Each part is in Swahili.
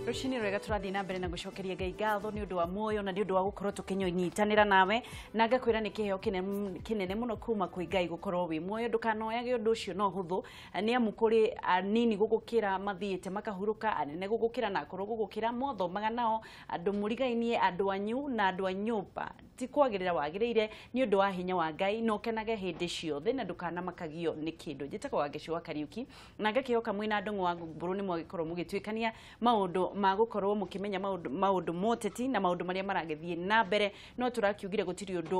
Rushini rwega turathi na mbere na gucokeria Ngai ngatho ni undu wa muoyo na ni undu wa gukorwo tukinyitanira nawe na ngakwira ni kiheo kinene muno kuma kwi Ngai gukorwo wi muoyo ndukanoyage undu ucio no huthu ni amu kuri anini gugukira mathiite makahuruka anene gugukira na akoro gugukira mothomaga nao andu murigainie andu anyu na andu anyumba ti kwagirira wagirire ni undu wa hinya wa Ngai no kenage hindi ciothe na ndukana makagio ni kindu njitako wangecua Kariuki na ngakihoka mwina andungu wa mburu ni mwagikorwo mugitwikania maundu magukorwo mukimenya maundu moteti na maundu maria maragethie na mbere no turakiugire gutiri undu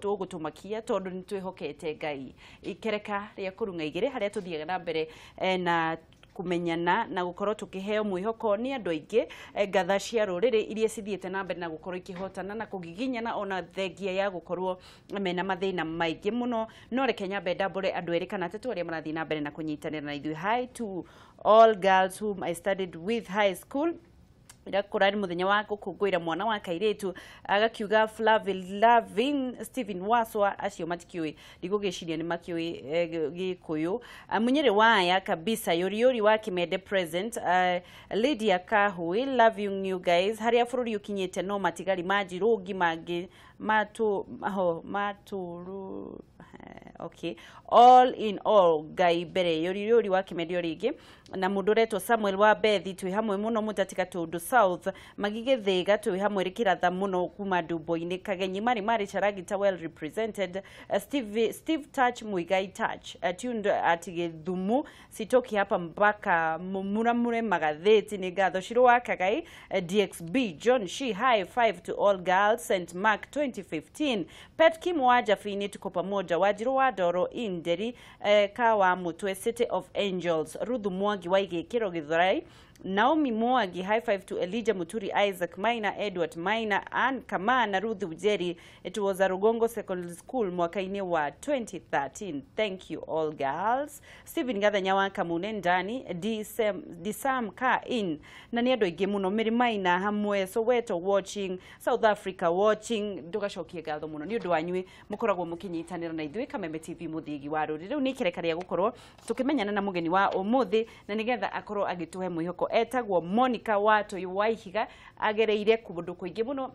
ugutumakia tondu ni twihokete Ngai ikereka ria Kurung'a Igiri haria tuthiaga na mbere na kumenyana na gukorwo tukiheo mwihoko ni andu aingi ngatha cia ruriri iria cithiete na mbere na gukorwo ikihotana na kugiginyana ona thengia ya gukorwo mena mathina maingi muno no reke nyambe ndambure andu eri kana atatu aria marathi na mbere na kunyitanira na ithuĩ. Hi to all girls whom I studied with high school. Ira kurari muthenya wa gukungwira mwana wa kairitu agakiuga Flavin Stephen Waswa acio matikiui ndigugiciria ni makiui gikuyu munyere waya kabisa yori wa Kimende present Lydia Kahui love you guys haria bururi ukinyete no matigari majirugi mangi maturu okay all in all Ngai mbere yori wa Kimende ringi na mundu retwo Samuel wa Bethi twi hamwe muno mutatika tundu south magigithiga twi hamwe rikiratha muno kuma Dumbo-ini Kagenyi mari charagita well represented Steve Touch Muigai Touch tundu atigithumu sitoki hapa mpaka muramure magatheti ni gatho Shiro wa Kagai DXB John She high five to all girls St Mark 2015 Pet Kim waja fini tuko pamoja Wajiru wa Doro Inderi Kawa Mutwe City of Angels Ruthu Mwangi waige kiro Githurai Naomi Mwangi high five to Elijah Muturi Isaac Maina Edward Maina and Kamana Ruth Ujeri. It was a Rugongo Secondary School mwakaini wa 2013. Thank you all girls. Stephen Gathanya wa Kamune ndani Disam ka in na ni andu aingi muno Miri Maina hamwe Soweto watching South Africa watching ndugacokie ngatho muno ni undu wanyui mukoragwo mukinyitanira na ithuĩ Kameme TV muthigi wa ruri riu ni kirekaria gukorwo tukimenyana na mugeni wa umuthi na nigetha akorwo agituhe mwihoko etagwo Monica Watuyu Waihiga agereire kundu kuingi muno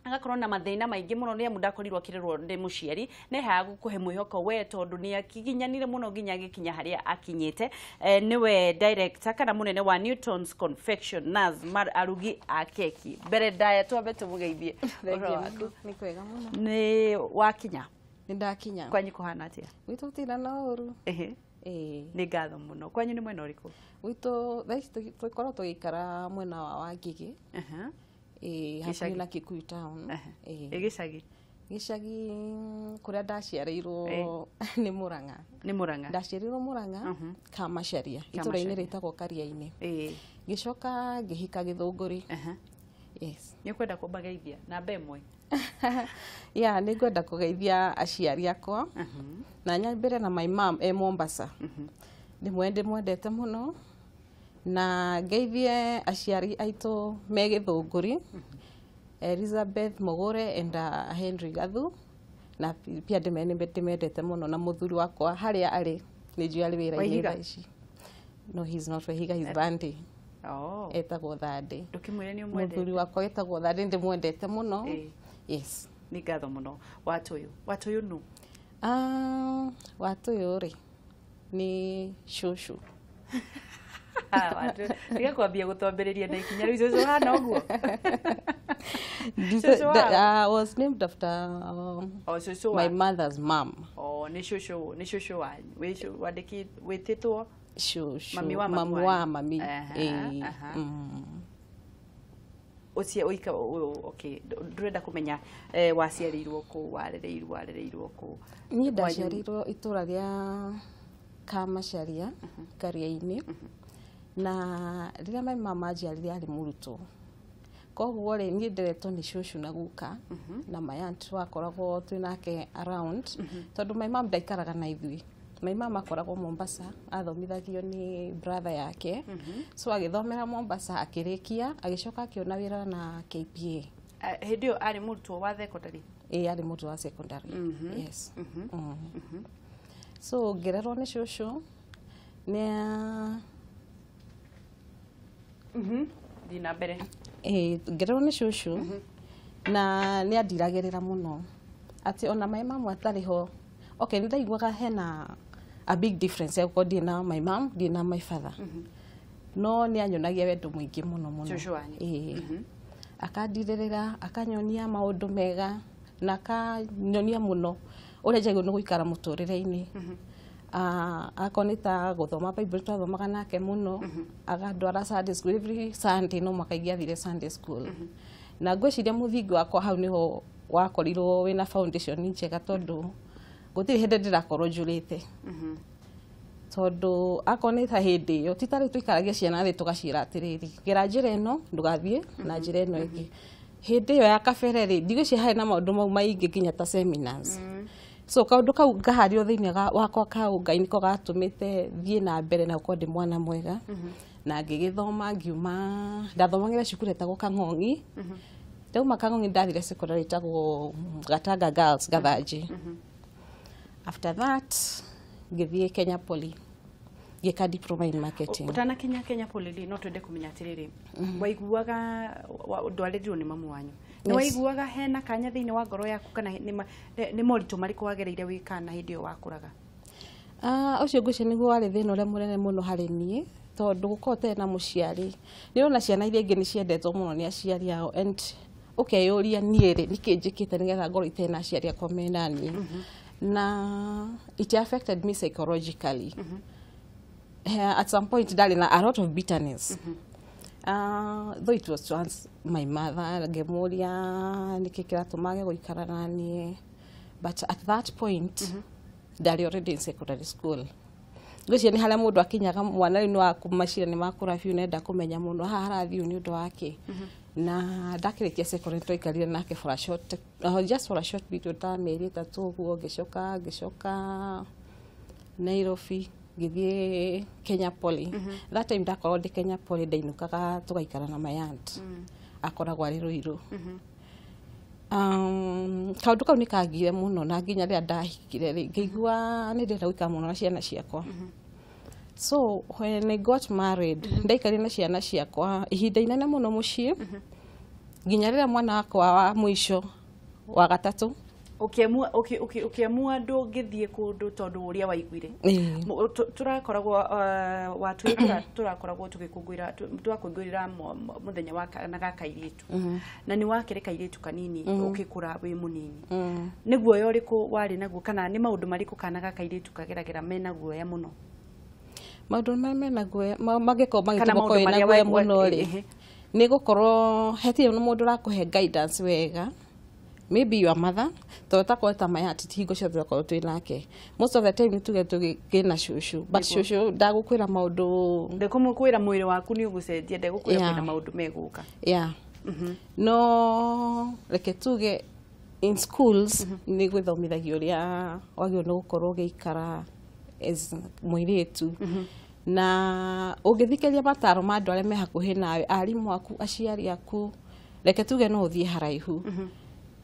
agakorwo na mathina maingi muno ni amu ndakorirwo akirirwo ndi muciari ne hagu kuhe mwihoko we tondu ni akiginyanire muno ginya gikinya haria akinyite niwe director kana munene wa Newtons Confectioners arugi akeki mbere ndaya twambe tumugeithie ni kwega muno ni wakinya ni ndakinya kwanyu kuhana atia witu tina noru ni ngatho muno kwanyu ni mwena uriku witu thaici twikora tugiikara mwena wa Wangigi hakuhi na Kikuyu town gicagi kuria ndaciareirwo ni Murang'a ndaciareirwo Murang'a Kamacharia itũra-inĩ ritagwo Karia-ini gicoka ngihika Githũngũri yes ni kwenda kubageithia na mbemwe ya ni ngwenda kugeithia aciari akwa na nyambire na my mom Mombasa ndimwendete muno na ngeithie aciari aitu me Githũngũri Elizabeth Mogore and Henry Gathu na pia ndimendete muno na muthuri wakwa haria ari ni njui ari wira-ini thaici no he's not Waihiga he's Bandi etagwo Thandi ndukimwire ni umwendete muthuri wakwa etagwo Thandi ndimwendete muno yes ni ngatho muno Watuyu nu Watuyu ri ni shushu tiga kwambia gutwambiriria na ikinya riu shushu hana uguo I was named after my mother's mom ni shushu wandiki wititwo shushu mami wa mami ucie uika okay ndurenda kumenya waciarirwo ku warereirwo ku ni ndaciarirwo itura ria Kamacharia Karia-ini na riria my mama njiarire ari murutwo koguo ri ni ndiretwo ni shushu na guka na my aunt wakoragwo twinake around tondu my mom ndaikaraga na ithui my mama akoragwo Mombasa athomithagio ni brother yake so agithomera Mombasa akirikia agicoka akiona wira na KPA hindio ari murutwo wa secondary ari murutwo wa secondary yes so ngererwo ni shushu Dina mbere. Ngero nĩ cũcũ na nĩ andiragĩrĩra mũno atĩ ona my mom atarĩ ho. Okay, nĩ ndaiguaga hena a big difference ya gũkorwo na my mom, na my father. No nĩ anyonagia wendo mũingĩ mũno mũno. Cũcũ wanyu. Akandirĩrĩra, akanyonia maũndũ mega na akanyonia mũno ũrĩa njagĩrĩirwo nĩ gũikara mũtũrĩre-inĩ. Akonita gũthoma Bible twathomaga nake mũno, agandwara Sunday school every Sunday, no makaingĩ athire Sunday school. Na ngwĩciria mũthingi wakwa hau nĩho wakorirwo wĩna foundation njega tondũ gũtirĩ hĩndĩ ndĩrakorwo njũrĩte. Tondũ akonita hĩndĩ ĩyo ti tarĩ tũikaragia ciana thĩ tũgaciĩra atĩrĩrĩ, gera njĩra ĩno ndũgathiĩ na njĩra ĩno ĩngĩ. Hĩndĩ ĩyo ya kabere rĩ, ndigwĩciria harĩ na maũndũ mau maingĩ nginya ta seminars. So kaũndũ kau ngahario thĩinĩ wakwa kau Ngai nĩko gatũmĩte thiĩ na mbere na gũkorwo ndĩ mwana mwega. Na ngĩgĩthoma ngiuma, ndathomagĩra cukuru etagwo Kang'ong'i. Ndauma Kang'ong'i ndathire secondary etagwo Gatanga Girls Gathanji. After that ngĩthiĩ Kenya Poly ngĩka diploma in marketing. Utana Kenya Poly no twende kũmenya atĩrĩrĩ, waiguaga ndwarĩrirwo nĩ mamu wanyu. Nĩ waiguaga hena kanya thĩinĩ wa ngoro yaku kana nĩ moritũ marĩkũ wagereire wĩkana hĩndĩ ĩyo wakũraga? Ũcio ngwĩciria nĩguo warĩ thĩna ũrĩa mũnene mũno harĩ niĩ tondũ gũkorwo ũtarĩ na mũciari. Nĩũrona ciana iria ingĩ nĩ ciendetwo mũno nĩ aciari ao and ũkeyũria niĩ rĩ nĩkĩ njĩkĩte nĩgetha ngorwo itarĩ na aciari akwa mena niĩ. Na it affected me psychologically. At some point ndarĩ na a lot of bitterness. Though it was once my mother, ngemuria nĩkĩ kĩratũma gũikara na niĩ. But at that point, ndarĩ already in secondary school. Ngwĩciria nĩ harĩa mũndũ akinyaga mwana rĩu wa kumacira nĩ makũra biũ nenda kũmenya mũno haha harathiĩ nĩ ũndũ wake. Na ndakĩrĩkia secondary twaikarire nake for a short, just for a short bit ta mĩeri ĩtatũ ũguo ngĩcoka Nairobi ngĩthiĩ Kenya Poly. That time ndakorwo ndĩ Kenya Poly ndainũkaga tũgaikara na my aunt. Akoragwo arĩ Ruiru. Kaũndũ kau nĩ kangire mũno na nginya rĩrĩa ndahikire rĩ ngĩigua nĩ ndĩrenda gũikara mũno na ciana ciakwa. So when I got married ndaikarire na ciana ciakwa ihinda inene mũno mũciĩ nginya rĩrĩa mwana wakwa wa mũico wa gatatũ ukiamua ndũngĩthiĩ kũndũ tondũ ũrĩa waiguire. Tũrakoragwo Watuyu tũrakoragwo tũgĩkũngũĩra mũthenya wa kana ga kairĩtu. Na nĩ wakĩrĩ kairĩtu kanini ũkĩkũra wĩ mũnini. Nĩ guoya ũrĩkũ warĩ naguo kana nĩ maũndũ marĩkũ kana ga kairĩtu kageragĩra mena guoya mũno? Maũndũ mena guoya mangĩkorwo magĩtũma kwĩna guoya mũno rĩ nĩ gũkorwo hetirĩ mũndũ ũrakũhe guidance wega. Maybe your mother, tũtakorwo ta my aunt hingo ciothe tũkorwo twĩ nake. Most of the time nĩ tuge tũgĩkĩna cũcũ, but cũcũ ndagũkwĩra maũndũ, ndekũmũkwĩra mwĩrĩ waku nĩ ũgũcenjia, ndegũkwĩra kwĩna maũndũ megũka. No reke tuge in schools nĩ gwĩthomithagio ũrĩa wagĩrĩirwo nĩ gũkorwo ũgĩikara as mũirĩtu. Na ũngĩthikĩria mataro ma andũ arĩa me hakuhĩ nawe, arimũ aku, aciari aku, reke tuge no ũthiĩ haraihu.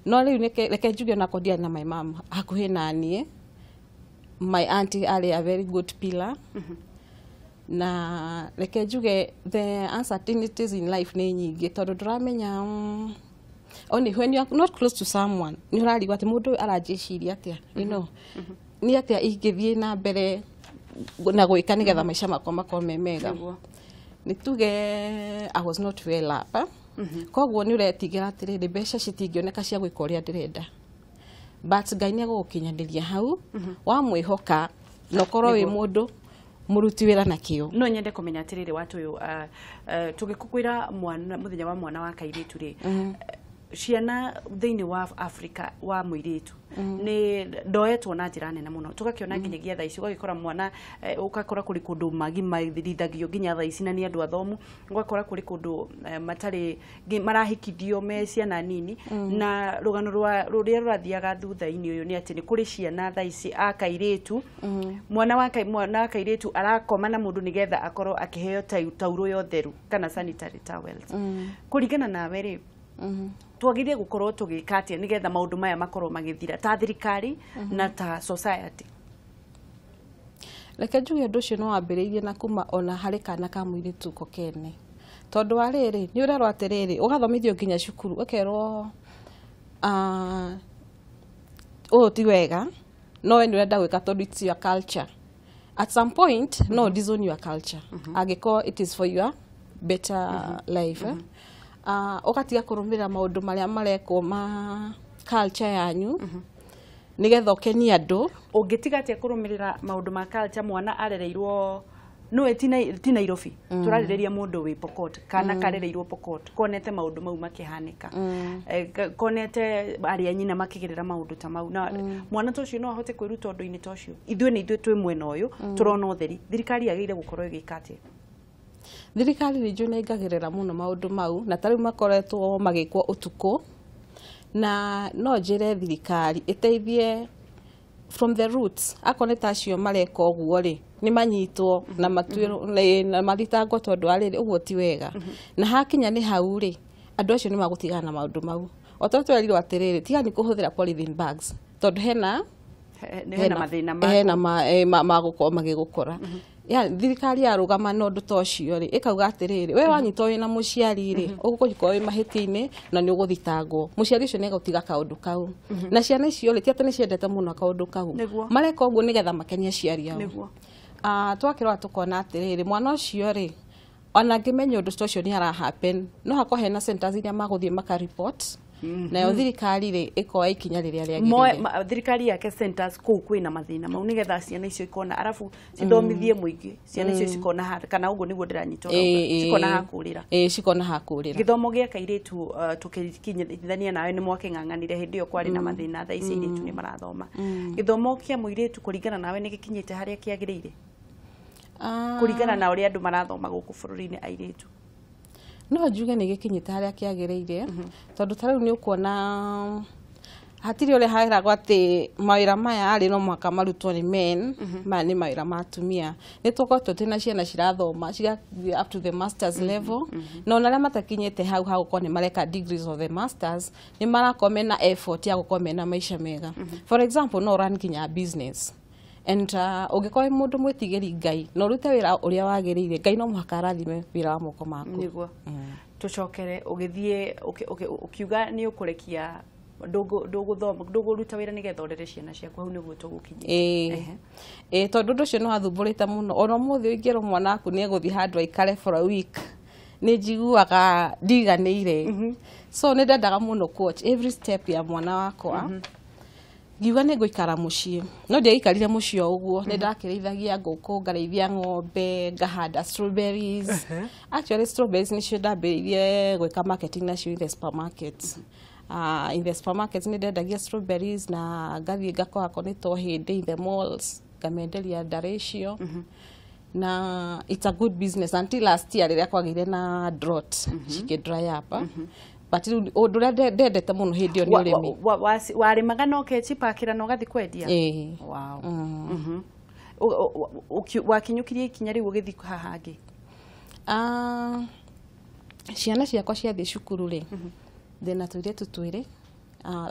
No rĩu reke njuge na kondia na my mom hakuhĩ na niĩ. My auntie arĩ a very good pillar. Na reke njuge the uncertainties in life nĩ nyingĩ tondũ ndũramenya only when you are not close to someone nĩ ũrarigwo atĩ mũndũ aranjĩciria atĩa, you know, nĩ atĩa ingĩthiĩ na mbere na gwĩka nĩgetha maica makwa makorwo me mega. Nĩ tuge I was not well up. Koguo nĩ ũretigĩra atĩrĩrĩ mbeca citingĩoneka cia gwĩka ũrĩa ndĩrenda. But Ngai nĩ agũgũkinyanĩria hau wa mwĩhoka na ũkorwo wĩ mũndũ mũruti wĩra na kĩo. No nyende kũmenya atĩrĩrĩ Watuyu, tũgĩkũngũĩra mũthenya wa mwana wa kairĩtu rĩ, ciana thĩinĩ wa Africa wa mũirĩtu nĩ ndoetwo na njĩra nene mũno. Tũgakĩona nginyagia thaa ici ũgagĩkora mwana ũgakora kũrĩ kũndũ magithagio nginya thaa ici na nĩ andũ athomu, ũgakora kũrĩ kũndũ matarĩ marahikithio me ciana nini. Na rũgano rũrĩa rũrathiaga thutha-inĩ ũyũ nĩ atĩ nĩ kũrĩ ciana thaa ici a kairĩtu, mwana wa kairĩtu arakoma na mũndũ nĩgetha akorwo akĩheo tauro ya ũtheru kana sanitary towels. Kũringana nawe rĩ, twagĩrĩire gũkorwo tũgĩka atĩa nĩgetha maũndũ maya makorwo magĩthira ta thirikari na ta society? Reke njuge ũndũ ũcio no wambĩrĩirie na kuma ona harĩ kana ka mũirĩtu ko kene. tondu wa riri ni urerwo atiriri ugathomithio nginya cukuru ukerwo ti wega no we ni urenda gwika tondu it's your culture. At some point no disown your culture agiko it is for your better life. Ukatiga kurumira maundu maria marekwo ma culture yanyu nigetha ukenie andu. Ungitiga atia kurumirira maundu ma culture mwana arereirwo no ti Nairobi turarireria mundu wi Pokot kana karereirwo Pokot konete maundu mau makihanika konete aria nyina makigirira maundu ta mau na mwana tocio no ahote kwiruta undu-ini tocio. Ithue ni ithue twi mwena uyu turona utheri thirikari yageire gukorwo igikate. Thirikari riju ni ingagirira muno maundu mau na tariu makoretwo magikwo utuku na no njire thirikari iteithie from the roots. Akoneta acio mareka uguo ri ni manyitwo na matwiro na mathitangwo tondu ariri uguo ti wega. Na hakinya ni hau ri andu acio ni magutigana na maundu mau. Ototo erirwo atiriri tigani kuhuthira polythene bags tondu hena mathina magukoo magigukora. Ya thirikari yarugama na undu tocio ri ikauga atiriri we wanyitwo wina muciari ri ugukorwo wi mahiti-ini na ni uguthitangwo muciari ucio ni gutiga kaundu kau na ciana icio ri ti ati ni ciendete muno kaundu kau mareka uguo nigetha makenia ciari ao. Twakirwa tukona atiriri mwana ucio ri ona ngimenya undu tocio ni ara happen no hakwa hena centers iria maguthie maka report na thirikari ri ikoa ikinya riria riagirire. Thirikari yake centers kuu kwina mathina mau nigetha ciana icio ikona arafu cithomithie muingi ciana icio cikona kana uguo niguo ndiranyitwo cikona hakurira cikona hakurira. Githomo gia kairitu tukikinyithania nawe ni mwaking'ang'anire hindi yo kwari na mathina tha ici iritu ni marathoma. Githomo kia muiritu kuringana nawe ni gikinyite haria kiagirire kuringana na uria andu marathoma guku bururi-ini airitu? No njuge ni gikinyite haria kiagirire tondu tariu ni ukuona hatiri ule hairagwo ati mawira maya ari no mwaka marutwo ni men ma ni mawira ma atumia. Ni tukoretwo twina ciana cirathoma up to the masters level no na aria matakinyite hau hagukorwo ni mareka degrees of the masters ni marakome na effort ya gukorwo na maisha mega. For example no run kinya business and ugikorwo mundu mwitigiri Ngai no rute wira uria wagirire Ngai no muhaka arathime wira wa moko maku. Niguo tucokere ugithie ukiuga ni ukurekia nduguruta wira nigetha urere ciana ciaku hau niguo tugukinyia. Tondu ndu cio no athumburite muno ona muthi ingiro mwana waku ni eguthi handu aikare for a week ni njiguaga ndiganire. So ni ndendaga muno coach every step ya mwana wakwa. Ngiuga ni nguikara mucii no ndiaikarire mucii uguo ni ndakirithagia nguku ngareithia ng'ombe ngahanda strawberries. Actually strawberries ni cio ndambiririe gwika marketing nacio in the supermarkets. In the supermarkets ni ndendagia strawberries na ngathie ngakora ko ni to hindi in the malls ngamenderia ndarecio na it's a good business until last year riria kwagire na drought shike dry up. But undu ndendete muno hindi yo ni urimi warimaga no ukechipakira no gathi kwendia. Wow. Wakinyukirie ikinya riu ugithi haha hangi ciana ciakwa ciathi cukuru ri thina tuiretu twiri.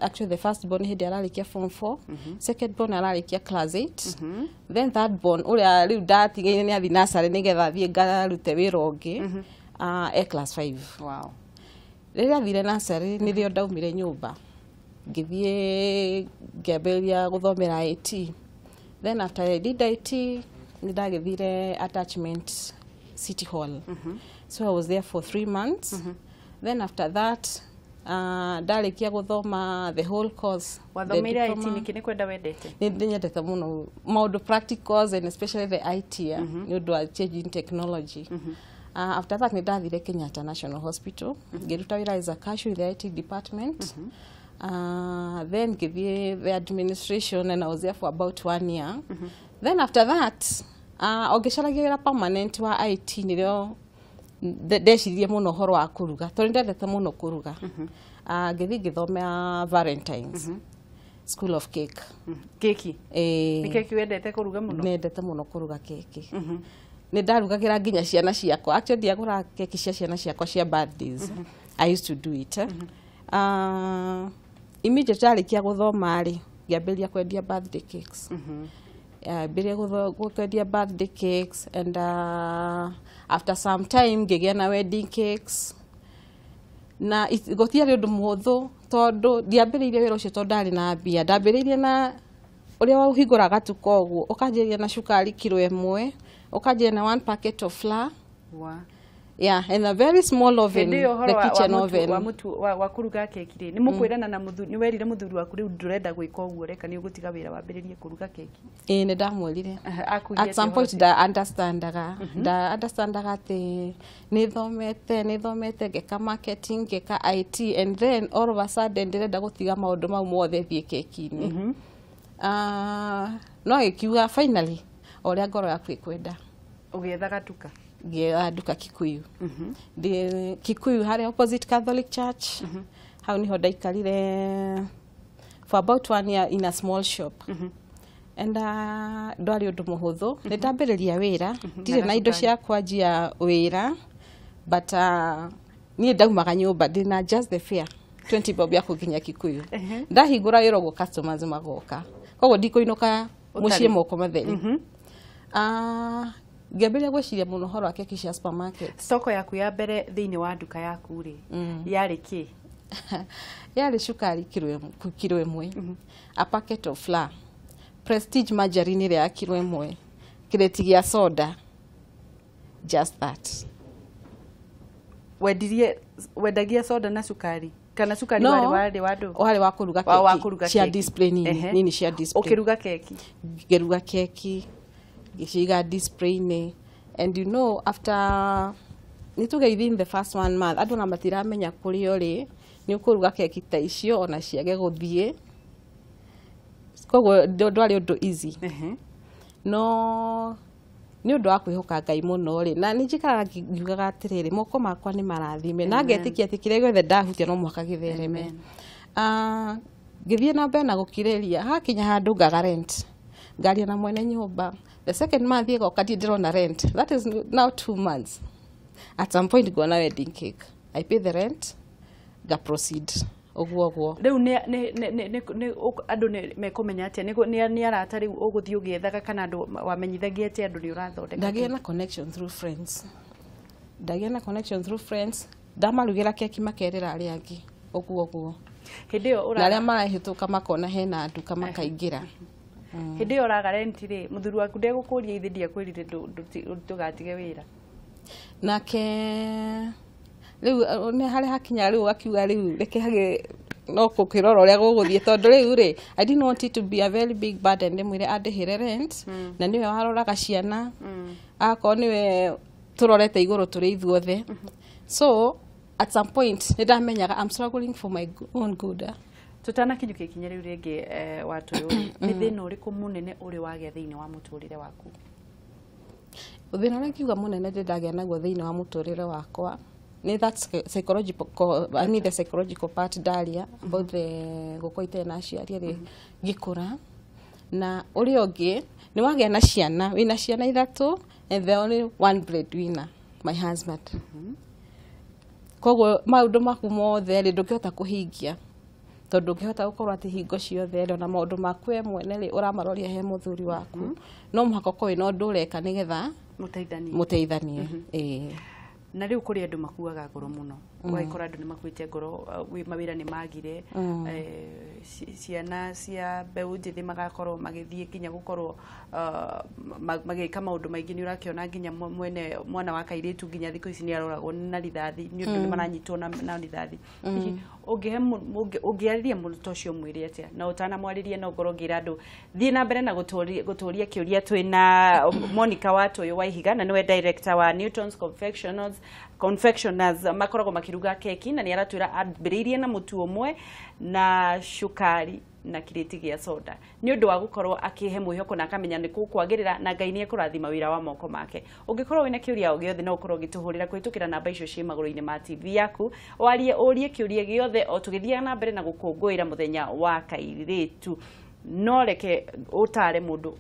Actually the first born hindi ararikia form 4 second born ararikia class 8 then third born uria riu ndatigeire ni athi nursery nigetha thie ngarute wira ungi class 5. Wow. Riria thire nursery ni rio ndaumire nyumba ngithie ngiambiria guthomera IT. Then after I did IT ni ndagithire attachment City Hall. So I was there for 3 months. Then after that ndarikia guthoma the whole course. Wathomera IT niki ni kwenda wendete? Ni nyendete muno maundu practicals and especially the IT ni undu wa changing technology. After that ni ndathire Kenyatta National Hospital ngiruta wira as a cashier in the IT department. Then ngithie the administration and I was there for about 1 year. Then after that ogicaragia wira permanent wa IT nirio ndecirie muno horo wa kuruga tondu ndendete muno kuruga. Ngithi ngithomea Valentines School of Cake. Keki ni keki wendete kuruga muno? Nendete muno kuruga keki. Ni ndarugagira nginya ciana ciakwa. Actually ndiagura keki cia ciana ciakwa cia birthdays. I used to do it. Immediately arikia guthoma ri ngiambiria kwendia birthday cakes. mbere gũkwendia birthday cakes and after some time ngĩgĩa na wedding cakes na gũtiarĩ ũndũ mũhũthũ tondũ ndiambĩrĩirie wĩra ũcio tondũ ndarĩ na mbia ndambĩrĩirie na ũrĩa wahingũra gatuka ũguo ũkanjĩrĩria na cukari kilo 1 ũkanjĩrĩria na 1 packet of flour yeah, and a very small oven, the kitchen oven. Wa kuruga keki ri ni mukwirana na muthuri ni werire muthuri waku riu ndurenda gwika uguo reka ni ugutiga wira wambiririe kuruga keki ni ndamwirire at some point da understandaga ati ni thomete ngeka marketing ngeka IT and then all of a sudden ndirenda gutiga maundu mau mothe thie keki-ini no ikiuga finally oria ngoro yaku ikwenda ugietha gatuka duka Kikuyu the Kikuyu hari opposite Catholic Church hau niho ndaikarire for about 1 year in a small shop and ndwari undu muhuthu ni ndambiriria wira ndire na indo cia kwanjia wira but ni ndaumaga nyumba ndina just the fare 20 bob ya kukinya Kikuyu ndahingura wira go customers magoka koguo ndikuinuka muciĩ moko matheri ngĩambĩrĩria gwĩciria mũno horo wa keki cia supermarket. Soko yaku ya mbere thĩinĩ wa nduka yaku rĩ yarĩ kĩ? Yarĩ cukari kilo 1, a packet of flour, Prestige margarine ĩrĩa ya kilo 1, kireti gĩa soda, just that. Wendagia soda na cukari? Kana cukari warĩ wa ndũ? Warĩ wa kũruga keki cia display nini cia display. Ũkĩruga keki? Ngĩruga keki gishiga display and you know after within the first 1 month andu na matiramenya kuri ori ni ukuruga keki ta icio ona ciage guthie koguo ndwari undu easy no ni undu wa kwihoka Ngai muno ri na ni njikaraga ngiugaga atiriri moko makwa ni marathime na ngetikia ati kire gothe ndahutia no mwaka githereme ngithie na mbere na gukiriria hakinya handu ngaga rent ngaria na mwene nyumba. The second month you got ndirona rent. That is now 2 months. At some point go na wedding cake. I pay the rent. Ga proceed. Oguo. Riu ni andu mekumenya atia ni arata riu uguthii ugiethaga kana andu wamenyithagia atia andu ni urathondeka. Ndagia na connection through friends. Ndamarugira keki makerera ari angi. Oguo. Hindi yo ura. Naria marahituka makona hena nduka makaingira. Hindi yo raga rent ri muthuri waku ndegũkũria ithi ndiakwirire ndugatige wira nake riu ni hari hakinya riu akiuga riu reke hage no kukirora uria guguthie tondu riu ri I didn't want it to be a very big burden ndimwire andihire rent na niwe waroraga ciana akoo niwe turorete iguru turi ithuothe so at some point ndamenyaga I'm struggling for my own good. Tutana kinyuke kinya riu ringi watu ni thina uriku munene uri wagĩa thĩinĩ wa mũtũrĩre waku? Thina ũrĩa kiuga munene ndagĩa naguo thĩinĩ wa mũtũrĩre wakwa ni that psychological I mean the psychological part daria about the gukoite na ciari ri gikura na uri ũngĩ ni wagĩa na ciana wina ciana 3 and the only one breadwinner my husband koguo maundu maku mothe ri ndũkĩhota kũhingia tondu ngihota gukorwo ati hingo ciothe na maundu makwe mwene ri uramaroria he muthuri waku no muhaka ko ino ndureka nigetha muteithanie na riu kuri andu makuaga ngoro muno waikora andu ni makuite ngoro wi mawira ni magire ciana cia mbeu njithi magakorwo magithie kinya gukorwo magika maundu maingi ni urakiona nginya mwana wa kairitu nginya thiko ici ni aroragwo na rithathi ni undu ni maranyitwo na rithathi ungiariria mundu tocio mwiri atia na utana mwaririe no ngoro ngira andu thie na mbere na guturia kiuria twina Monica Watuyu Waihiga na niwe director wa Newtons Confectioners makoragwo makiruga keki na ni aratwira ambiririe na mutu umwe na cukari na kireti gĩa soda ni undu wa gukorwo akihe mwihoko na akamenya ni kukwagirira na Ngai ni ekurathima wira wa moko make. Ungikorwo wina kiuria o giothe no ukorwo gituhurira kwitukira namba icio ci maguru-ini ma TV yaku warie urie kiuria giothe o tugithia na mbere na gukungũira muthenya wa kairitu no reke utare mundu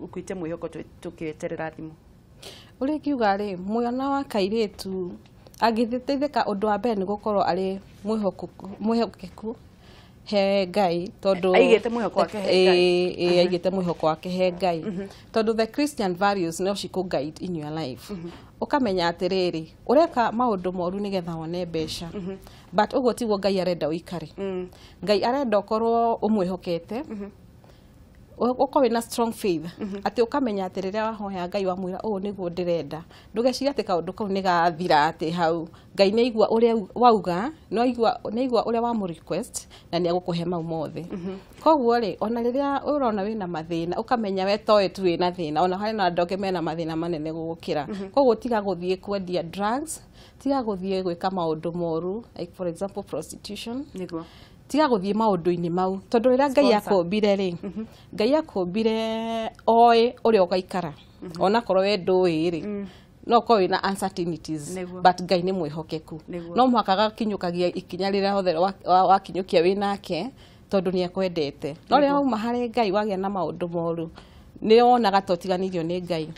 ukuite mwihoko tukieterera thimu. Uri kiuga ri mwana wa kairitu agithiteithika undu wa mbere ni gukorwo ari mwihokeku he Ngai tondu aigĩte mwĩhoko wake he Ngai aigĩte mwĩhoko wake he Ngai tondu the Christian values no ciku guide in your life ukamenya atiriri ureka maundu moru nigetha wone mbeca but uguo tiguo Ngai arenda uikare Ngai arenda ukorwo umwihokete ukorwo na strong faith ati ukamenya ati riria wahoya Ngai wamwira uũ niguo ndirenda ndugeciria ati kaundu kau ni gathira ati hau Ngai ni igua uria wauga no igua uria wa mu request na ni agukuhe mau mothe koguo ri ona riria urona wina mathina ukamenya we toe tu wina thina ona hari na ndoge mena mathina manene gugukira koguo tiga guthie kwendia drugs tiga guthie gwika maundu moru like for example prostitution niguo tiga guthie maundu-ini mau tondu rira Ngai akombire ri Ngai akombire oe uria ugaikara ona korwo we ndui ri no ko wina uncertainties but Ngai ni mwihokeku no mwaka gakinyukagia ikinya riria hothe wakinyukia winake tondu ni akwendete no riria uma hari Ngai wagia na maundu moru ni onaga totiganirio ni Ngai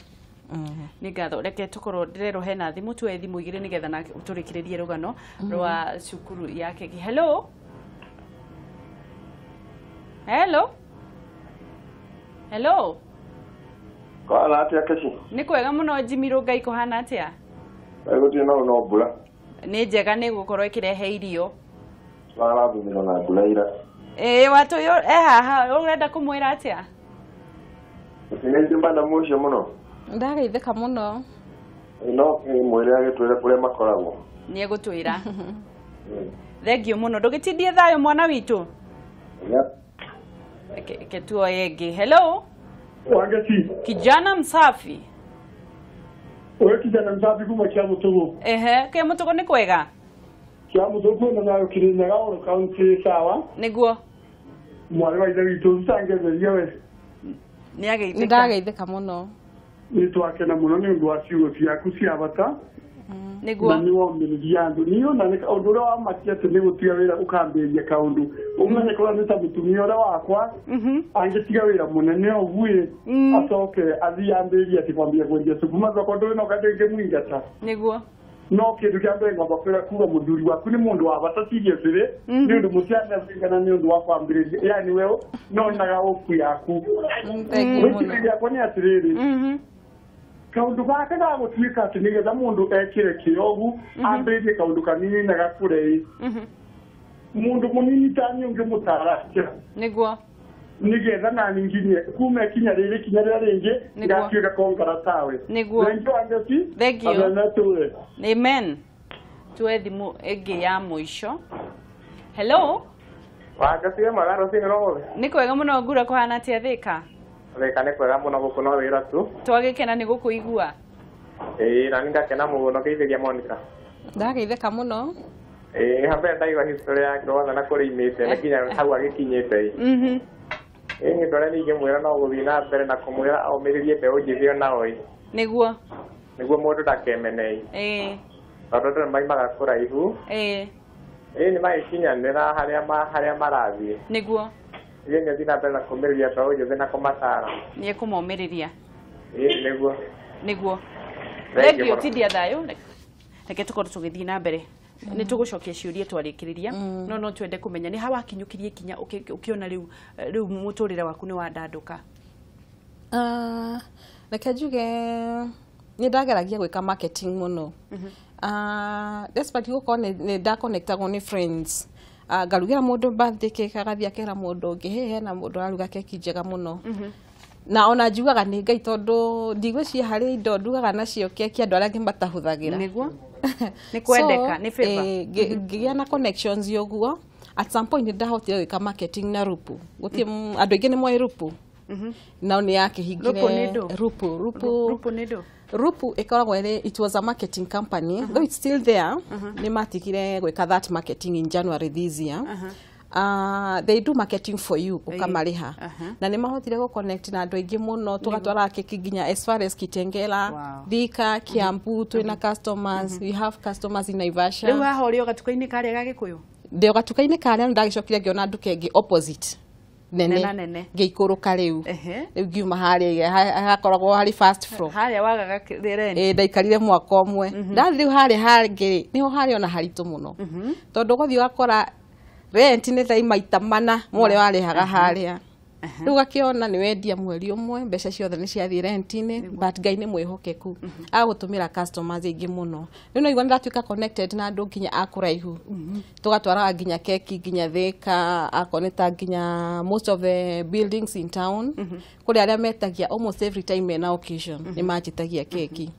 ni ngatho reke tukorwo ndirero hena thimu tuwe thimu igire nigetha na turikiririe rugano rwa cukuru yake hello hello hello Kala atia kaci ni kwega muno Jimiro Ngai kuhana atia gutie no mbura ni njega ni gukorwo ikirehe irio wala bumiro na mbura ira watu yo haha urenda kumwira atia Sinenge mbanda mucio muno ndageitheka muno no mwire agitwire kuria makoragwo ni egutwira thengio muno ndugitindie thayo mwana witu ketuo yegi hello Wangati kijana msafi wewe kijana msafi kuma kia mutugo ke mutugo ni kwega kia mutugo na nayo kirinyaga oro county sawa niguo mwari wa ithayo itu sangetheria we ni ndageitheka muno ni twakena muno ni undu wa ciugo ciaku cia bata niguo ni womĩrĩria andũ niyo na ũndũ ũrĩa wamakia atĩ nĩ gũtiga wĩra ũkambĩrĩria kaũndũ ũmenye korwo nĩ ta mũtumia ũrĩa wakwa angĩtiga wĩra mũnene ũguĩ acoke athiĩ ambĩrĩrie atĩ kwambia kwendia sukuma thoko ndũrĩ na ũkandĩngĩmũingata niguo no kĩndũ kĩa mbere ngomba kwĩra kuga mũthuri waku nĩ mũndũ wa bata seriously nĩ ũndũ mũtianacingana nĩ ũndũ wa kwambĩrĩria yani we nonaga ũku yaku wĩkĩrĩria yakwa nĩ atĩrĩrĩ kaundu gake gagũtuĩka atĩ nĩgetha mũndũ ekĩre kĩogu ambĩrĩrie kaundu kanini na gakũre mũndũ mũnini ta niĩ ũngĩmũtara niguo nĩgetha nani nginya kuma ikinya rĩrĩ kinya rĩrĩa rĩngĩ ngatuĩka kongara tawe niguo thank you amen tuwe thimu ĩngĩ ya mũico hello wagacie magaro sinoro ni kwega muno ngura kuhana atia thika Thika ni kwega muno guku no wira tu twagikena ni gukuigua na ningakena muno geithiria Monica ndageitheka muno hambe ndaigua history yake wothe na kũrĩ imĩte nĩ kinya hau agĩkinyĩte nĩ ndore ningĩ mwĩra no gũthiĩ na mbere na kũmwĩra aumĩrĩrie mbeũ njĩthĩ onao nĩguo mũndũ ndakemenei tondũ andũ nĩ maimaga kũraihu nĩ magĩkinyanĩra harĩa marathiĩ nĩguo nĩ thiĩ na mbere na kũmĩrĩria mbeũ njĩthĩ na kũmatara nĩ kũmomĩrĩria nĩguo thengio tindia thayũ reke tũkorwo tũgĩthiĩ na mbere nĩ tũgũcokia ciũria twarĩkĩrĩria no twende kũmenya nĩ hawa kinyũkirie kinya ũkĩona rĩu mũtũrĩre waku nĩ wandandũka reke njuge nĩ ndageragia gwĩka marketing mũno despite gũkorwo nĩ ndakonectagwo nĩ friends ngarugĩra mũndũ birthday cake agathiĩ akera mũndũ ũngĩ hena mũndũ araruga keki njega mũno na ona njugaga nĩ Ngai tondũ ndigwĩciria harĩ indo ndugaga nacio keki andũ arĩa angĩ matahũthagĩra nĩguo nĩ kwendeka nĩ favor ngĩgĩa na connections yoguo at some point ndahotire gwĩka marketing na rupu gũtirĩ andũ aingĩ nĩ moĩ rupu na nĩ yakĩhingire rupu nĩ ndũ Rupu ikoragwo it was a marketing company though it's still there nĩ matigire gwĩka that marketing in January this year they do marketing for you ukamariha na nĩ mahotire go connect na andũ aingĩ mũno tugatwara keki nginya as far as Kitengela Thika Kiambu twina customers we have customers in Naivasha rĩu haha ũrĩ gatuka-inĩ karĩa ga Gĩkũyũ ndĩ gatuka-inĩ karĩa ndagĩcokire ngĩona nduka ĩngĩ opposite nene ngĩikũrũka rĩu ngiuma harĩa hakoragwo harĩ first floor harĩa wagaga rent ndaikarire mwaka ũmwe ndathi rĩu harĩa hangĩ niho harĩ ona haritũ mũno tondũ gũthiĩ wakora rent nĩ thai maita mana more warĩhaga harĩa rĩu gakĩona nĩ wendia mweri ũmwe mbeca ciothe nĩ ciathiĩ rent-inĩ but Ngai nĩ mwĩhokeku agũtũmĩra customers aingĩ mũno rĩu no igua nĩndatuĩka connected na andũ nginya akũraihu tũgatwaraga nginya keki nginya Thĩka akoneta nginya most of the buildings in town kũrĩ arĩa metagia almost every time mena occasion nĩ manjĩtagia keki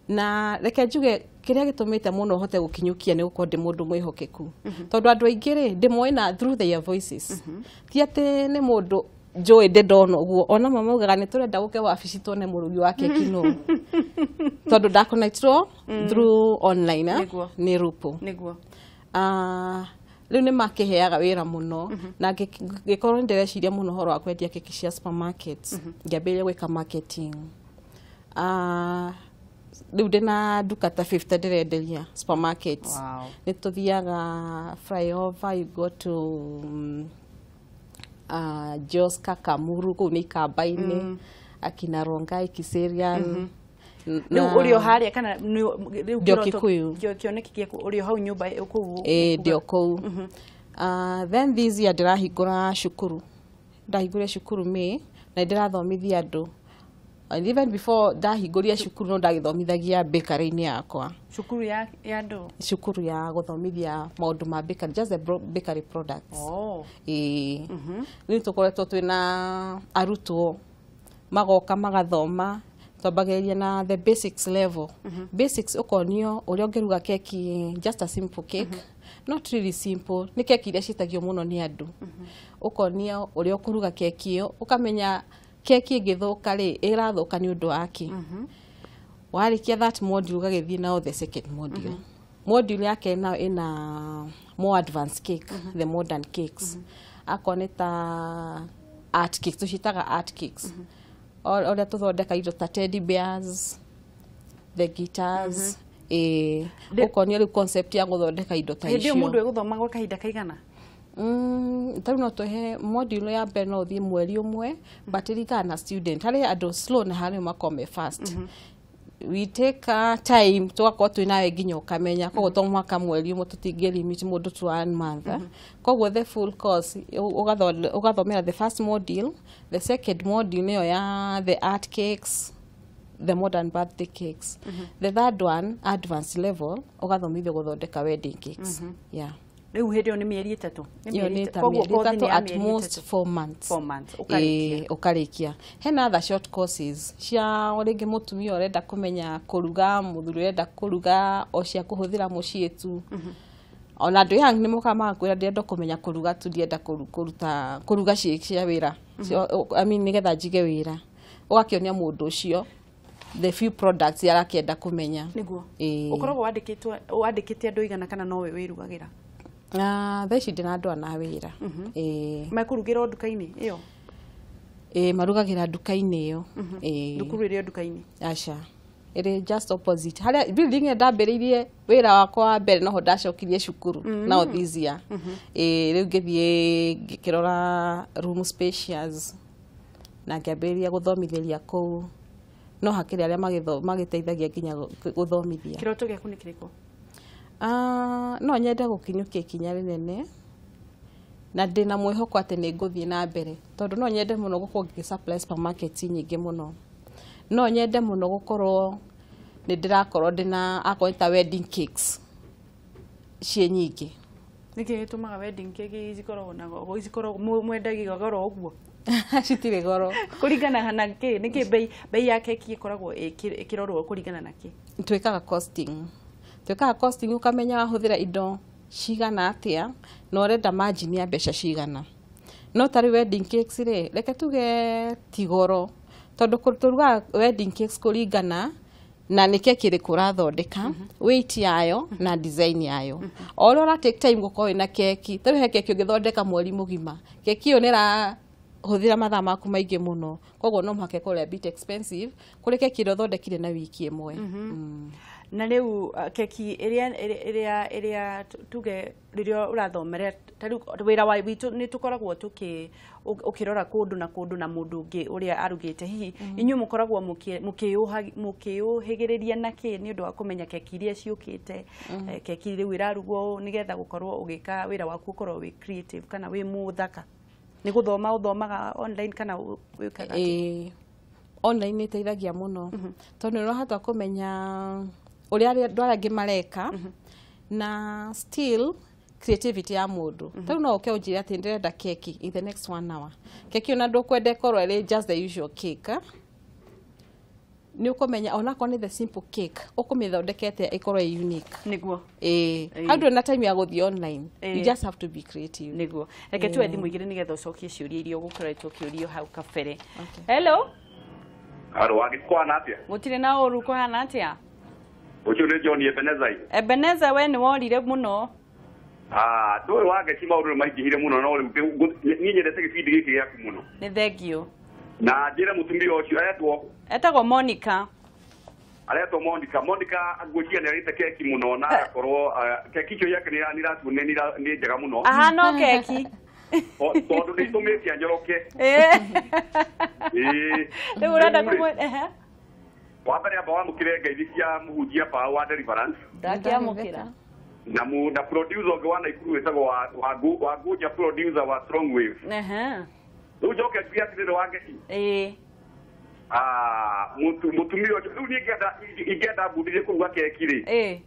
na reke njuge kĩrĩa gĩtũmĩte mũno hote gũkinyũkia nĩ gũkorwo ndĩ mũndũ mwĩhokeku tondũ andũ aingĩ rĩ ndĩmoĩ na through their voices ti atĩ nĩ mũndũ njũĩ ndona ũguo ona mamaugaga nĩ tũrenda gũke wabici tuone mũrugi wa keki no tondũ ndakonectwo through online nĩ rupo nĩguo rĩu nĩ makĩheaga wĩra mũno na ngĩkorwo nĩ ndĩreciria mũno ũhoro wa kwendia keki cia supermarkets ngĩambĩrĩria gwĩka marketing rĩu ndĩna nduka ta 50 ndĩrenderia supermarkets nĩ tũthiaga flyover you go to Joska Kamuru kũu nĩ ikamba-inĩ akina Rongai Kiserian rĩu ũrĩ o harĩa kana rĩu kĩoneki gĩaku ũrĩ o hau nyũmba kũu ndĩ o kũu then this year ndĩrahingũra cukuru ndahingũrire cukuru May na ndĩrathomithia andũ and even before ndahingũria cukuru no ndagĩthomithagia bakery-inĩ yakwa cukuru ya andũ cukuru ya gũthomithia maũndũ ma bakery just the bakery products nĩ tũkoretwo twĩna arutwo magoka magathoma twambagĩrĩria na the basics level basics ũkonio ũrĩa ũngĩruga keki just a simple cake not really simple nĩ keki iria ciĩtagio mũno nĩ andũ ũkonio ũrĩa ũkũruga keki ĩyo ũkamenya keki ĩngĩthũka rĩ ĩrathũka nĩ ũndũ wake warĩkia that module ũgagĩthiĩ nao the second module module yake nayo ĩna more advanced cake the modern cakes akoneta art cakes tũcitaga art cakes ũrĩa tũthondeka indo ta teddy bears the guitars ũkonio rĩu concept ya gũthondeka indo ta icio hĩndĩ mũndũ egũthoma gwa kahinda kaigana tarĩu no tũhe module ya mbere no ũthiĩ mweri ũmwe but ĩringana na student harĩ andũ slow na harĩ makome fast we take time tũgakorwo twĩ nawe nginya ũkamenya koguo to mũhaka mweri ũmwe tũtingĩ limit mũndũ to 1 month koguo the full course ũgathomera the first module the second module nĩyo ya the art cakes the modern birthday cakes the third one advanced level ũgathomithio gũthondeka wedding cakes rĩu hĩndĩ ĩyo nĩ mĩeri ĩtatũ koguo mĩeri at most 4 months ũkarĩkia hena other short courses cia rĩngĩ mũtumia ũrenda kũmenya kũruga mũthuri ũrenda kũruga o cia kũhũthĩra mũciĩ tu ona andũ yang nĩ mokaga magakwĩra ndĩrenda kũmenya kũruga tu ndĩrenda kũruga cia wĩra nĩgetha njige wĩra ũgakĩonia mũndũ ũcio the few products arakĩenda kũmenya nĩguo ũkoragwo wandĩkĩte andũ igana kana nowe wĩrugagĩra thaa ici ndĩna andũ ana wĩra makũrugĩra nduka-inĩ ĩyo marugagĩra nduka-inĩ ĩyo thukuru ĩrĩ nduka-inĩ aca ĩrĩ just opposite harĩa building ndambĩrĩirie wĩra wakwa wa mbere noho ndacokirie cukuru now this year rĩu ngĩthiĩ ngĩkĩrora room spacious na ngĩambĩrĩria gũthomithĩria kũu no hakĩrĩ arĩa magĩteithagia nginya gũthomithia kĩroto gĩaku nĩ kĩrĩkũ no nyende gũkinyũkia ikinya rĩnene na ndĩna mwĩhoko atĩ nĩ ngũthiĩ na mbere tondũ no nyende mũno gũkorwo ngĩsupply supermarkets nyingĩ mũno no nyende mũno gũkorwo nĩ ndĩrakorwo ndĩna akonta wedding cakes ciĩ nyingĩ nĩkĩ gĩtũmaga wedding cake ikoragwo mwendagia goro ũguo citirĩ goro kũringana na kĩ nĩkĩ bei ya keki ĩkoragwo ĩkĩrorwo kũringana na kĩ twĩkaga costing ũkamenya wahũthĩra indo cigana atĩa na ũrenda margin ya mbeca cigana no tarĩ wedding cakes rĩ reke tuge ti goro tondũ tũrugaga wedding cakes kũringana na nĩ keki ĩrĩkũ ũrathondeka weight yayo na design yayo o ũrĩa ũra take time gũkorwo wĩna keki tarĩ he keki ũngĩthondeka mweri mũgima keki ĩyo hũthĩra mathaa maku maingĩ mũno koguo no mũhaka ĩkorwo a bit expensive kũrĩ keki ĩrĩa ũthondekire na wiki ĩmwe. Na rĩu keki ĩrĩa tuge rĩrĩa ũrathomera tarĩu wĩra wa witũ nĩ tũkoragwo ũkĩrora kũndũ na kũndũ na mũndũ ũngĩ ũrĩa arugĩte hihi inyuĩ mũkoragwo mũkĩũhĩgĩrĩria na kĩ nĩ ũndũ wa kũmenya keki iria ciũkĩte keki rĩu ĩrarugwo nĩgetha gũkorwo ũgĩka wĩra waku ũkorwo wĩ creative kana wĩ mũthaka nĩ gũthoma ũthomaga online kana wĩkaga online nĩ ĩteithagia mũno tondũ nĩ ũrahota kũmenya ũrĩa andũ arĩa angĩ mareka na still creativity ya mũndũ. Tarĩu no ũke ũnjĩre atĩ ndĩrenda keki in the next 1 hour. Keki ona ndũkwenda ĩkorwo ĩrĩ just the usual cake. Nĩ ũkũmenya onakorwo nĩ the simple cake ũkũmĩthondekete ĩkorwo ĩ unique. Nĩguo. Hau ndũrĩ na time ya gũthiĩ online. You just have to be creative. Nĩguo. Reke tuoe thimũ igĩrĩ nĩgetha ũcokie ciũria iria ũgũkoretwo ũkĩũrio hau kabere. Hello. Haro wagĩkwana atĩa? Gũtirĩ na ũru kũhana atĩa? Ũcio nĩ John Ebenezer. Ebenezer we nĩ worire mũno. Ndũĩ wageci maũndũ maingĩhire mũno no niĩ nyendete gĩbindi gĩkĩ gĩaku mũno. Nĩ thengiũ. Na njĩra mũtumia ũcio etagwo Monica. Aretwo Monica. Monica ngũcia nĩ arĩte keki mũno na agakorwo keki icio yake nĩ njega mũno. No keki. Tondũ nĩ itũmĩte anyoroke. Rĩu ũrenda kũmwe wambere amba wamũkĩre ngeithi cia mũhunjia Paul wa Deliverance. Ndakiamũkĩra. Na producer ũngĩ wa Naikuru wĩtagwo wa Nguja producer wa Strong Wave. Rĩu njoke njuge atĩ ndĩrĩ wangeci. Mũtumia ũcio rĩu niĩ ingĩenda mbundithie kũruga keki rĩ.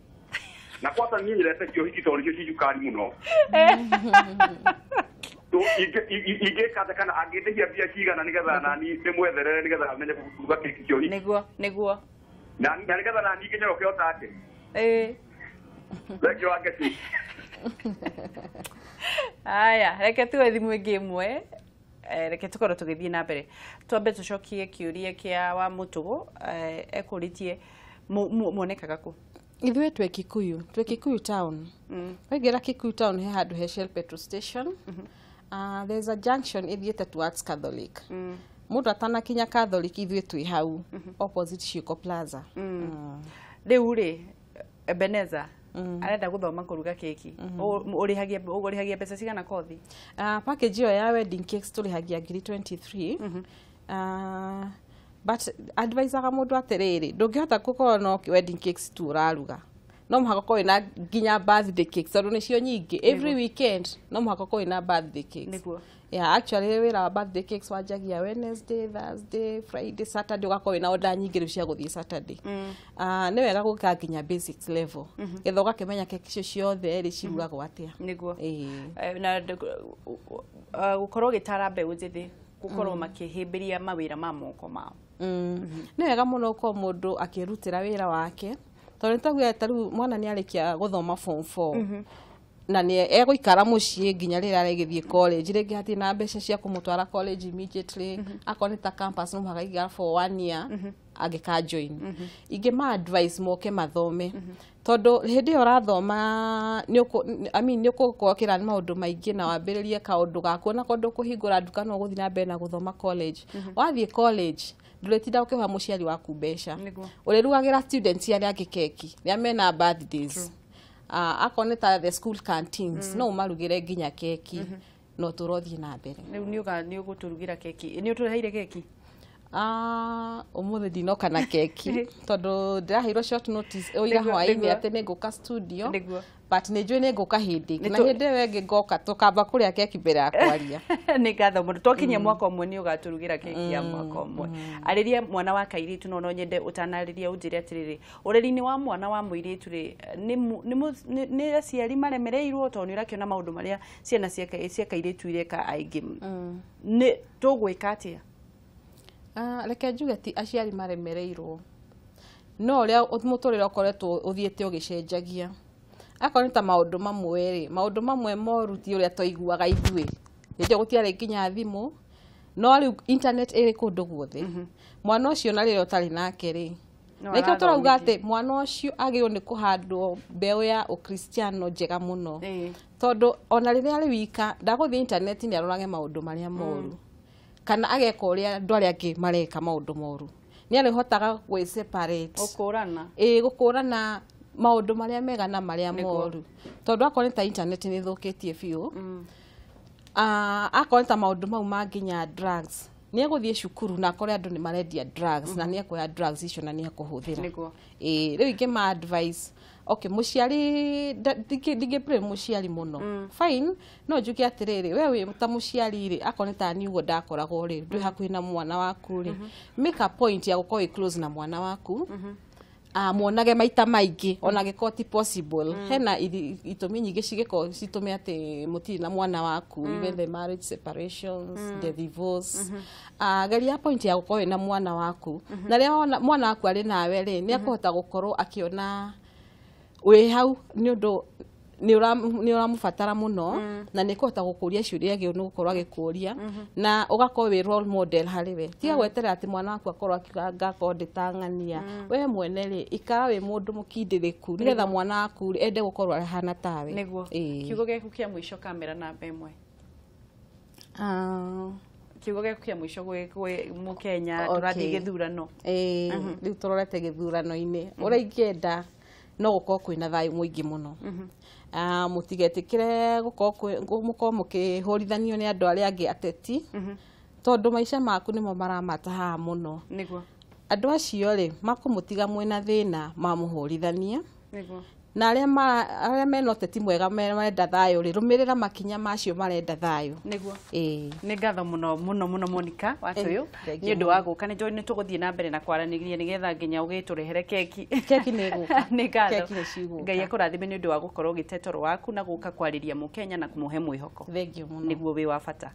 Na kwata niĩ nyendete cio hiki tondũ nĩcio cicukari mũno. Ingĩkata kana angĩndĩhia mbia cigana nĩgetha nani ndĩmwetherere nĩgetha amenye kũruga keki cio hiki. Nĩguo. Na nĩgetha nani ngĩnyoroke o take. Thank you wangeci. Aya, reke tuoe thimũ ĩngĩ ĩmwe. Reke tũkorwo tũgĩthiĩ na mbere. Twambe tũcokie kĩũria kĩa wa mũtũgũ ekũrĩtie muonekaga kũ? Ithuĩ twĩ Kikuyu town. Waingĩra Kikuyu town he handũ he Shell petrol station. There's a junction ithiĩte towards Catholic. Mũndũ atanakinya Catholic ithuĩ twĩ hau opposite Shiko Plaza. Rĩu rĩ Ebenezer arenda gũthoma kũruga keki. Ũrĩhagia mbeca cigana kothi? Package ĩyo ya wedding cakes tũrĩhagia 23. But advisaga mũndũ atĩrĩrĩ, ndũngĩhota gũkorwo no wedding cakes tu ũraruga. No mũhaka ũkorwo na nginya birthday cakes tondũ nĩcio nyingĩ. Every weekend no mũhaka ũkorwo na birthday cakes. Nĩguo. Yeah, actually wĩra wa birthday cakes wanjagia Wednesday, Thursday, Friday, Saturday ũgakorwo na order nyingĩ rĩu cia gũthiĩ Saturday. Nĩ wega gũka nginya basics level. Getha ũgakĩmenya keki icio ciothe rĩ cirugagwo atĩa. Nĩguo. Na gũkorwo gĩtara mbeũ njĩthĩ gũkorwo makĩhĩmbĩria mawĩra ma moko mao. Nĩ wega mũno gũkorwo mũndũ akĩrutĩra wĩra wake. Tondũ nĩtaguo tarĩu mwana nĩ arĩkia gũthoma form 4. Na nĩ egũikara mũciĩ nginya rĩrĩa arĩgĩthiĩ college. Rĩngĩ hatirĩ na mbeca cia kũmũtwara college immediately. Akorwo nĩ ta campus no mũhaka aigara for 1 year agĩka join. Ingĩma advice moke mathome. Tondũ hĩndĩ ĩyo ũrathoma nĩ ũkũkorwo kĩrani maũndũ maingĩ na wambĩrĩrie kaũndũ gaku na kũndũ kũhingũra nduka no gũthiĩ na mbere na gũthoma college. Wathiĩ college ndũrĩtinda ũkĩhoya mũciari waku mbeca. Ũrĩrugagĩra students arĩa angĩ keki rĩa mena birthdays. Akorwo nĩ ta the school canteens no ũmarugĩre nginya keki no tũrothiĩ na mbere. Rĩu nĩ ũgũtũrugĩra keki. Nĩ ũtũreheire keki? Ũmũthĩ ndinoka na keki tondũ ndĩraheirwo short notice ũira hwaĩ-inĩ atĩ nĩ ngũka studio. But nĩ njũĩ nĩ ngũka hĩndĩ na hĩndĩ ĩyo ĩngĩ ngoka tũkamba kũrĩa keki mbere ya kwaria. Nĩ ngatho mũndũ twakinyia mwaka ũmwe nĩ ũgatũrugĩra keki ya mwaka ũmwe. Arĩria mwana wa kairĩtu no nyende ũtanarĩria ũnjĩre atĩrĩrĩ ũreri-inĩ wa mwana wa mũirĩtu rĩ nĩ aciari maremereirwo tondũ nĩ ũrakĩona maũndũ marĩa ciana cia kairĩtu ireka aingĩ. Nĩ tũgwĩka atĩa? Reke njuge ti aciari maremereirwo no ũrĩa mũtũrĩre ũkoretwo ũthiĩte ũgĩcenjagia. Akorwo nĩ ta maũndũ mamwe rĩ maũndũ mamwe moru ti ũrĩa twaiguaga ithuĩ hĩndĩ gũtiarĩ nginya thimũ no rĩu internet ĩrĩ kũndũ guothe. Mwana ũcio na rĩrĩa ũtarĩ nake rĩ nĩkĩo tũrauga atĩ mwana ũcio agĩrĩirwo nĩ kũhandwo mbeũ ya ũkristiano njega mũno tondũ ona rĩrĩa arĩ wika ndagũthiĩ internet nĩ arorage maũndũ marĩa moru. kana ageka ũrĩa andũ arĩa angĩ mareka maũndũ moru nĩ arĩhotaga gwĩ separate gũkũrana maũndũ marĩa mega na marĩa moru tondũ akorwo ta internet nĩ thũkĩtie biũ akorwo ta maũndũ mau manginya drugs nĩ egũthiĩ cukuru na akore andũ nĩ marendia drugs na nĩ ekũoya drugs icio na nĩ ekũhũthĩra rĩu ingĩma advice okay mũciari ndingĩpre mũciari mũno fine no njuke atĩrĩrĩ we wĩ ta mũciari rĩ akorwo ta niĩ ũguo ndakoragwo rĩ ndwĩ hakuhĩ na mwana waku rĩ make a point ya gũkorwo close na mwana waku muonage maita maingĩ ona gĩkorwo ti possible hena itũmi nyingĩ cigĩkorwo citũme atĩ mũtirĩ na mwana waku even the marriage separations the divorce geria point ya gũkorwo na mwana waku na rĩrĩa mwana waku arĩ nawe rĩ nĩ akũhota gũkorwo akĩona wĩ hau nĩ ũndũ nĩ ũramũbatara mũno na nĩ kũhota gũkũria ciũria gĩo nĩ gũkorwo agĩkũria na ũgakorwo wĩ role model harĩ we tiga gweterera atĩ mwana waku akorwo akiuga ngakorwo ndĩtang'ania we mwene rĩ ikara wĩ mũndũ mũkindĩrĩku nĩgetha mwana waku ende gũkorwo ahana tawe nĩguo kiugo gĩaku kĩa mũico kamera namba ĩmwe kiugo gĩaku kĩa mũico gwĩ mũkenya tũrathiĩ gĩthurano rĩu tũrorete gĩthurano-inĩ ũrĩa ingĩenda no gũkorwo kwĩna thayũ mũingĩ mũno mũtigetĩkĩre gũkorwo mũkĩhũrithanio nĩ andũ arĩa angĩ ateti tondũ maica maku nĩmo maramataha mũno andũ acio rĩ makũmũtiga mwĩna thĩna mamũhũrithania na arĩa mena ũteti mwega marenda thayũ rĩ rũmĩrĩra makinya macio marenda thayũ nĩ ngatho mũno mũno mũno Monica Watuyu nĩ ũndũ wa gũka nĩ tũgũthiĩ na mbere na kwaranĩria nĩgetha nginya ũgĩtũrehere keki nĩ gũka nĩ ngatho Ngai akũrathime nĩ ũndũ wa gũkorwo ũgĩte toro waku na gũka kwarĩria mũkenya na kũmũhe mwĩhoko nĩguo wĩ wa bata